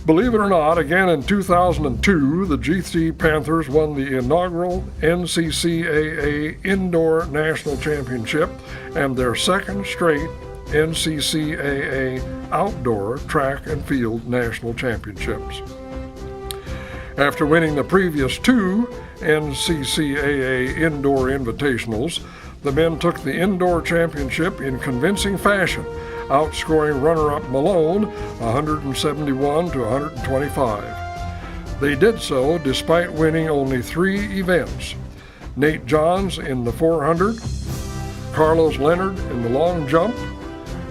Believe it or not, again in 2002, the GC Panthers won the inaugural NCCAA Indoor National Championship and their second straight NCCAA Outdoor Track and Field National Championships. After winning the previous two NCCAA Indoor Invitationals, the men took the indoor championship in convincing fashion, outscoring runner-up Malone 171 to 125. They did so despite winning only 3 events: Nate Johns in the 400, Carlos Leonard in the long jump,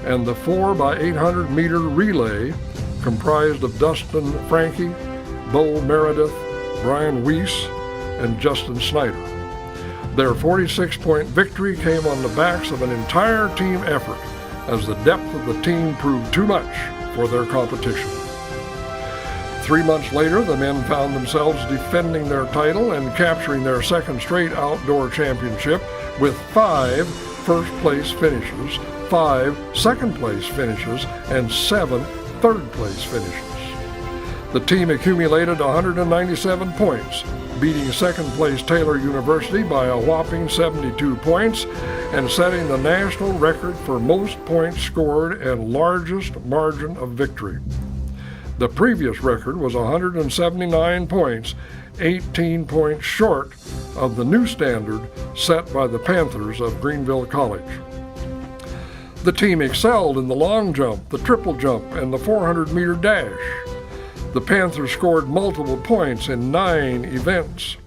and the 4x800 meter relay comprised of Dustin Franke, Bo Meredith, Brian Weiss, and Justin Snyder. Their 46-point victory came on the backs of an entire team effort, as the depth of the team proved too much for their competition. 3 months later, the men found themselves defending their title and capturing their second straight outdoor championship with 5 first-place finishes, 5 second-place finishes, and 7 third-place finishes. The team accumulated 197 points, beating second-place Taylor University by a whopping 72 points and setting the national record for most points scored and largest margin of victory. The previous record was 179 points, 18 points short of the new standard set by the Panthers of Greenville College. The team excelled in the long jump, the triple jump, and the 400-meter dash. The Panthers scored multiple points in 9 events.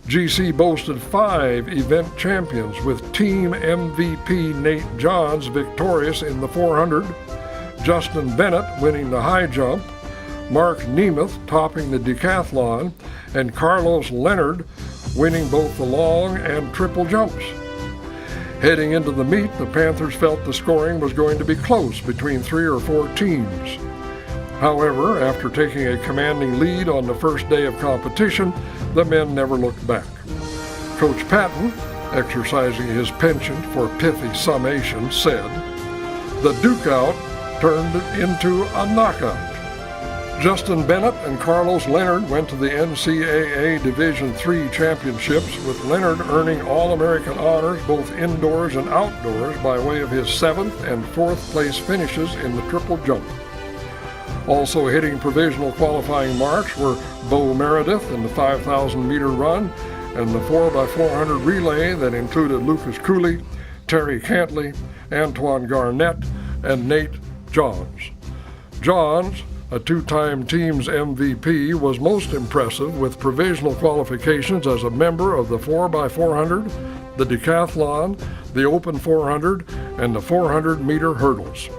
GC boasted 5 event champions, with team MVP Nate Johns victorious in the 400, Justin Bennett winning the high jump, Mark Nemeth topping the decathlon, and Carlos Leonard winning both the long and triple jumps. Heading into the meet, the Panthers felt the scoring was going to be close between 3 or 4 teams. However, after taking a commanding lead on the first day of competition, the men never looked back. Coach Patton, exercising his penchant for pithy summation, said, "The duke-out turned into a knockout." Justin Bennett and Carlos Leonard went to the NCAA Division III championships, with Leonard earning All-American honors both indoors and outdoors by way of his 7th and 4th place finishes in the triple jump. Also hitting provisional qualifying marks were Bo Meredith in the 5,000-meter run and the 4x400 relay that included Lucas Cooley, Terry Cantley, Antoine Garnett, and Nate Johns. Johns, a 2-time team's MVP, was most impressive with provisional qualifications as a member of the 4x400, the decathlon, the open 400, and the 400-meter hurdles.